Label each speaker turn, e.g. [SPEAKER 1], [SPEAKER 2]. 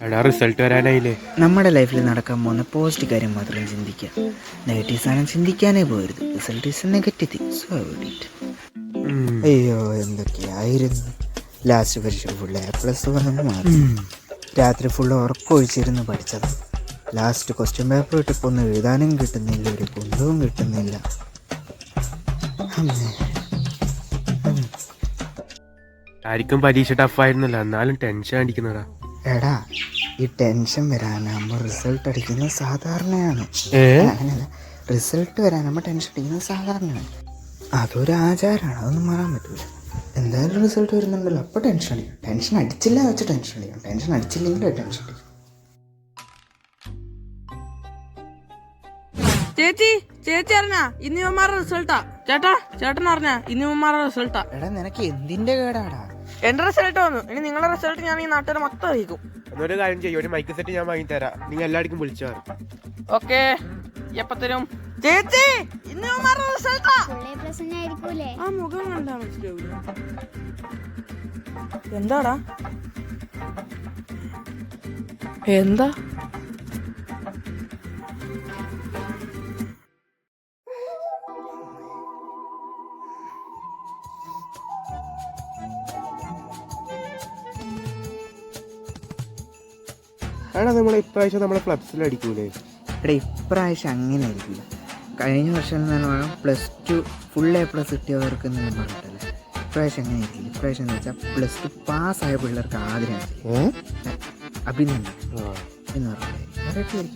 [SPEAKER 1] എടാ റിസൾട്ട് വരാനായില്ലേ?
[SPEAKER 2] നമ്മുടെ ലൈഫിൽ നടക്കാൻ പോകുന്ന പോസിറ്റീവ് കാര്യം മാത്രം ചിന്തിക്കുക. നെഗറ്റീവ് സാധനം ചിന്തിക്കാനേ പോകരുത്. Result is negative. So it. അയ്യോ എന്തൊക്കെയായിരുന്നു. ലാസ്റ്റ് പരീക്ഷ ഫുൾ A+ വന്നു മാറി. രാത്രി ഫുള്ള് ഉറക്കമൊഴിച്ചിരുന്ന് പഠിച്ചത്. ലാസ്റ്റ് ക്വസ്റ്റ്യൻ പേപ്പർ ഇട്ടിപ്പോൾ ഒന്നും എഴുതാനും കിട്ടുന്നില്ല, ഒരു കുന്തവും കിട്ടുന്നില്ല.
[SPEAKER 1] ആയിരിക്കും പരീക്ഷ ടഫായിരുന്നല്ലോ, എന്നാലും ടെൻഷൻ അടിക്കുന്നതാ.
[SPEAKER 2] എടാ ഈ ടെൻഷൻ വരാനാകുമ്പോൾ റിസൾട്ട് അടിക്കുന്നത് സാധാരണയാണ്. അങ്ങനെയല്ല, റിസൾട്ട് വരാനാകുമ്പോൾ ടെൻഷൻ അടിക്കുന്നത് സാധാരണയാണ്. അതൊരു ആചാരമാണ്, അതൊന്നും മാറാൻ പറ്റില്ല. എന്തായാലും റിസൾട്ട് വരുന്നുണ്ടല്ലോ, അപ്പോൾ ടെൻഷൻ അടിക്കും. ടെൻഷൻ അടിച്ചില്ല വെച്ച് ടെൻഷൻ അടിക്കും. ടെൻഷൻ അടിച്ചില്ലെങ്കിൽ ടെൻഷൻ അടിക്കും.
[SPEAKER 3] ചേച്ചി അറിഞ്ഞാ ഇന്ന് ഇവന്മാരുടെ റിസൾട്ടാ. ചേട്ടൻ അറിഞ്ഞാ ഇന്ന് ഇവന്മാരുടെ റിസൾട്ടാ.
[SPEAKER 2] എടാ നിനക്ക് എന്തിന്റെ കേടാടാ?
[SPEAKER 3] എന്റെ റിസൾട്ട് വന്നു. ഇനി നിങ്ങളുടെ റിസൾട്ട് ഞാൻ ഈ നാട്ടുകാരെ മൊത്തം അറിയിക്കും.
[SPEAKER 1] എന്നൊരു കാര്യം ചെയ്യും, ഒരു മൈക്ക് സെറ്റ് ഞാൻ വാങ്ങി തരാം, നിങ്ങൾ എല്ലാവർക്കും വിളിച്ചു.
[SPEAKER 3] ഓക്കെ, എപ്പ തരും? ചേച്ചി ഇന്ന് ഇവന്മാരുടെ റിസൾട്ടാ. ആ മുഖം കണ്ടാ മനസ്സിലാവൂല. എന്താടാ എന്താ?
[SPEAKER 1] എടാ നമ്മളെ ഇപ്രാവശ്യം നമ്മളെ ഫ്ലബ്സിൽ അടിക്കൂലേ?
[SPEAKER 2] എടാ ഇപ്രാവശ്യം അങ്ങനെ ആയിരിക്കില്ല. കഴിഞ്ഞ വർഷം എന്ന് പറഞ്ഞാൽ +2 ഫുൾ A+ കിട്ടിയവർക്ക് എന്നും പറഞ്ഞിട്ടല്ലേ. ഇപ്രാവശ്യം അങ്ങനെ ആയിരിക്കില്ല. ഇപ്രാവശ്യം എന്ന് വെച്ചാൽ +2 പാസ്സായ പിള്ളേർക്ക് ആദ്യം അഭിനന്ദനം എന്ന് പറഞ്ഞിട്ടായിരിക്കും.